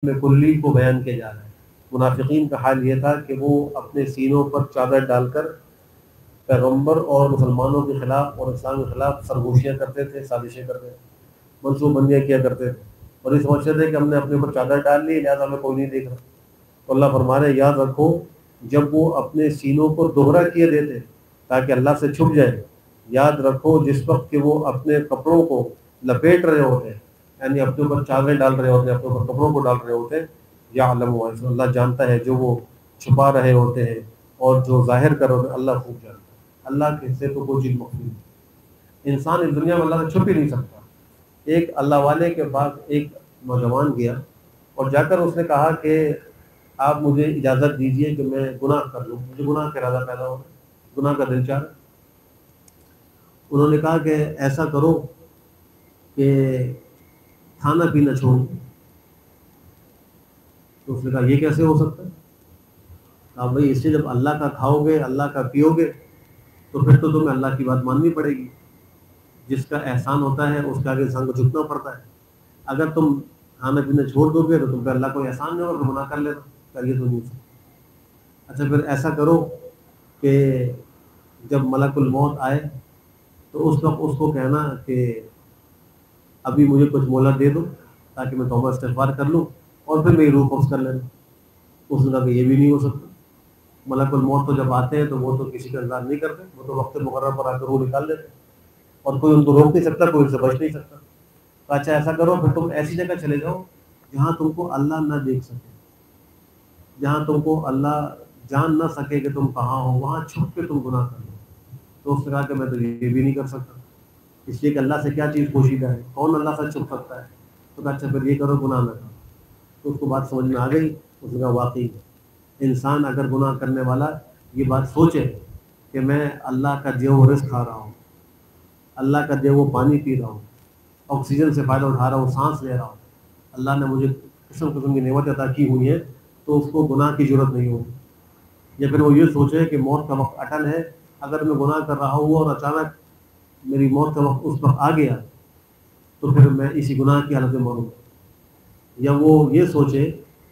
میں کلی کو بیان کیا جا رہا ہے۔ منافقین کا حال یہ تھا کہ وہ اپنے سینوں پر چادر ڈال کر پیغمبر اور مسلمانوں کے خلاف اور اسلام کے خلاف سرگوشیاں کرتے تھے، سازشیں کرتے تھے، منصوبہ بندیاں کیا کرتے تھے، اور یہ سمجھتے تھے کہ ہم نے اپنے اوپر چادر ڈال لی، لہٰذا ہمیں کوئی نہیں دیکھ رہا۔ تو اللہ فرما رہے یاد رکھو جب وہ اپنے سینوں کو دوہرا کیے دیتے تاکہ اللہ سے چھپ جائے، یاد رکھو جس وقت کہ وہ اپنے کپڑوں کو لپیٹ رہے ہوتے ہیں، یعنی اپنے اوپر چادریں ڈال رہے ہوتے ہیں، اپنے اوپر کپڑوں کو ڈال رہے ہوتے ہیں، یا علم اللہ جانتا ہے جو وہ چھپا رہے ہوتے ہیں اور جو ظاہر کر رہے ہوتے ہیں، اللہ خوب جانتا ہے۔ اللہ کے حصے کو کوئی چیز مخفی نہیں۔ انسان اس دنیا میں اللہ سے چھپ ہی نہیں سکتا۔ ایک اللہ والے کے پاس ایک نوجوان گیا اور جا کر اس نے کہا کہ آپ مجھے اجازت دیجئے کہ میں گناہ کر لوں، مجھے گناہ کا ارادہ پیدا ہو رہا ہے، گناہ کا دل چاہ رہا ہے۔ انہوں نے کہا کہ ایسا کرو کہ کھانا پینا چھوڑ دو۔ تو اس نے کہا یہ کیسے ہو سکتا ہے؟ کہا بھائی اس سے جب اللہ کا کھاؤ گے، اللہ کا پیو گے، تو پھر تو تمہیں اللہ کی بات ماننی پڑے گی۔ جس کا احسان ہوتا ہے اس کے آگے انسان کو جھکنا پڑتا ہے۔ اگر تم کھانا پینا چھوڑ دو گے تو تم پہ اللہ کوئی احسان نہیں ہوگا، گناہ کر لینا، کریے تو نہیں سکتا۔ اچھا پھر ایسا کرو کہ جب ملک الموت آئے تو اس وقت اس کو کہنا کہ ابھی مجھے کچھ مہلت دے دو تاکہ میں توبہ استغفار کر لوں اور پھر میری روح قبض کر لینا۔ اس نے کہا کہ یہ بھی نہیں ہو سکتا۔ ملک الموت تو جب آتے ہیں تو وہ تو کسی کا انتظار نہیں کرتے، وہ تو وقت مقرر پر آ کر روح نکال دیتے اور کوئی ان کو روک نہیں سکتا، کوئی ان سے بچ نہیں سکتا۔ تو اچھا ایسا کرو پھر تم ایسی جگہ چلے جاؤ جہاں تم کو اللہ نہ دیکھ سکے، جہاں تم کو اللہ جان نہ سکے کہ تم کہاں ہو، وہاں چھپ کے تم گناہ کر لو۔ تو اس نے کہا کہ میں تو یہ بھی نہیں کر سکتا، اس لیے کہ اللہ سے کیا چیز پوشیدہ ہے، کون اللہ سے چھپ سکتا ہے۔ تو کہا اچھا پھر یہ کرو گناہ نہ کرو۔ تو اس کو بات سمجھ میں آ گئی۔ اس نے کہا واقعی انسان اگر گناہ کرنے والا یہ بات سوچے کہ میں اللہ کا دیا ہوا رزق کھا رہا ہوں، اللہ کا دیا ہوا پانی پی رہا ہوں، آکسیجن سے فائدہ اٹھا رہا ہوں، سانس لے رہا ہوں، اللہ نے مجھے قسم قسم کی نعمت عطا کی ہوئی ہے، تو اس کو گناہ کی ضرورت نہیں ہوگی۔ یا پھر وہ یہ سوچے کہ موت کا وقت اٹل ہے، اگر میں گناہ کر رہا ہوں اور اچانک میری موت کا وقت اس وقت آ گیا تو پھر میں اسی گناہ کی حالت میں مروں۔ یا وہ یہ سوچے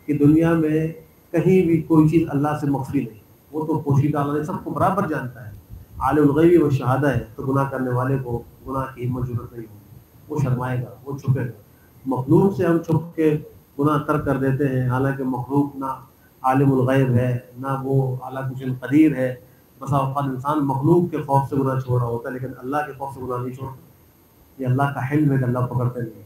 کہ دنیا میں کہیں بھی کوئی چیز اللہ سے مخفی نہیں، وہ تو پوشیدہ، اللہ نے سب کو برابر جانتا ہے، عالم الغیب و شہادہ ہے، تو گناہ کرنے والے کو گناہ کی ہمت ضرورت نہیں ہوگی، وہ شرمائے گا، وہ چھپے گا۔ مخلوق سے ہم چھپ کے گناہ ترک کر دیتے ہیں، حالانکہ مخلوق نہ عالم الغیب ہے نہ وہ اعلیٰ کچھ قدیر ہے۔ بسا اوقات انسان مخلوق کے خوف سے گناہ چھوڑ رہا ہوتا ہے لیکن اللہ کے خوف سے گناہ نہیں چھوڑتا۔ یہ اللہ کا حلم ہے کہ اللہ پکڑتے نہیں،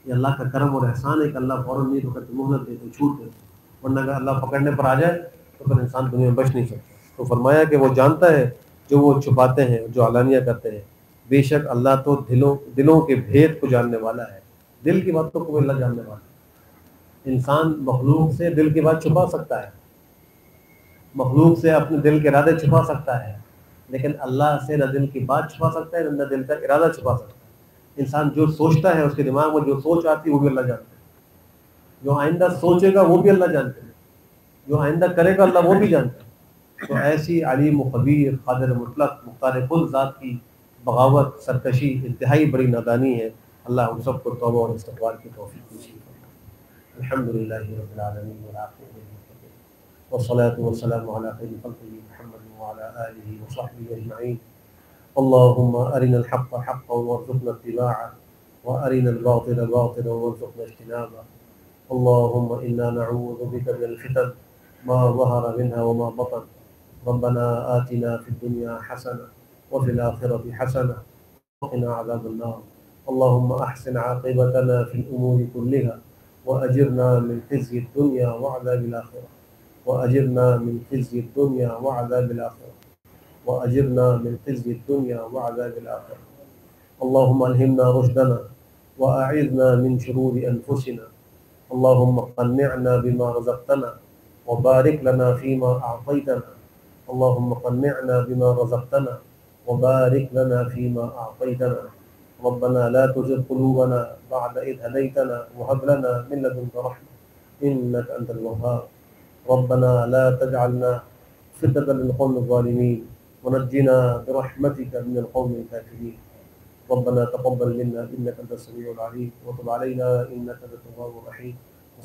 یہ اللہ کا کرم اور احسان ہے کہ اللہ فوراً نہیں پکڑتے، مہلت دیتے، چھوٹ دیتے، ورنہ اگر اللہ پکڑنے پر آ جائے تو پھر انسان دنیا میں بچ نہیں سکتا۔ تو فرمایا کہ وہ جانتا ہے جو وہ چھپاتے ہیں، جو علانیہ کرتے ہیں، بے شک اللہ تو دلوں کے بھید کو جاننے والا ہے، دل کی باتوں کو اللہ جاننے والا ہے۔ انسان مخلوق سے دل کی بات چھپا سکتا ہے، مخلوق سے اپنے دل کے ارادے چھپا سکتا ہے، لیکن اللہ سے نہ دل کی بات چھپا سکتا ہے نہ دل کا ارادہ چھپا سکتا ہے۔ انسان جو سوچتا ہے اس کے دماغ میں جو سوچ آتی ہے وہ بھی اللہ جانتا ہے، جو آئندہ سوچے گا وہ بھی اللہ جانتے ہیں، جو آئندہ کرے گا اللہ وہ بھی جانتا ہے۔ تو ایسی علیم و خبیر قادر مطلق مختار کل ذات کی بغاوت، سرکشی انتہائی بڑی نادانی ہے۔ اللہ ہم سب کو توبہ اور استغفار کی توفیق نصیب فرمائے۔ الحمدللہ رب العالمین والعاقبۃ للمتقین والصلاة والسلام على خير خلقه محمد وعلى آله وصحبه أجمعين۔ اللهم أرنا الحق حقا وارزقنا اتباعه وأرنا الباطل باطلا وارزقنا اجتنابه۔ اللهم إنا نعوذ بك من الفتن ما ظهر منها وما بطن، ربنا آتنا في الدنيا حسنة وفي الآخرة حسنة وقنا عذاب النار۔ اللهم أحسن عاقبتنا في الأمور كلها وأجرنا من خزي الدنيا وعذاب الآخرة، وأجرنا من خزي الدنيا وعذاب الآخرة، وأجرنا من خزي الدنيا وعذاب الآخرة۔ اللهم ألهمنا رشدنا وأعذنا من شرور أنفسنا، اللهم قنعنا بما رزقتنا وبارك لنا فيما أعطيتنا، اللهم قنعنا بما رزقتنا وبارك لنا فيما أعطيتنا، ربنا لا تزغ قلوبنا بعد إذ هديتنا وهب لنا من لدنك رحمة إنك أنت الوهاب، ربنا لا تجعلنا فتنة للقوم الظالمين ونجنا برحمتك من القوم الكافرين، ربنا تقبل منا إنك أنت السميع العليم وتب علينا إنك أنت التواب الرحيم،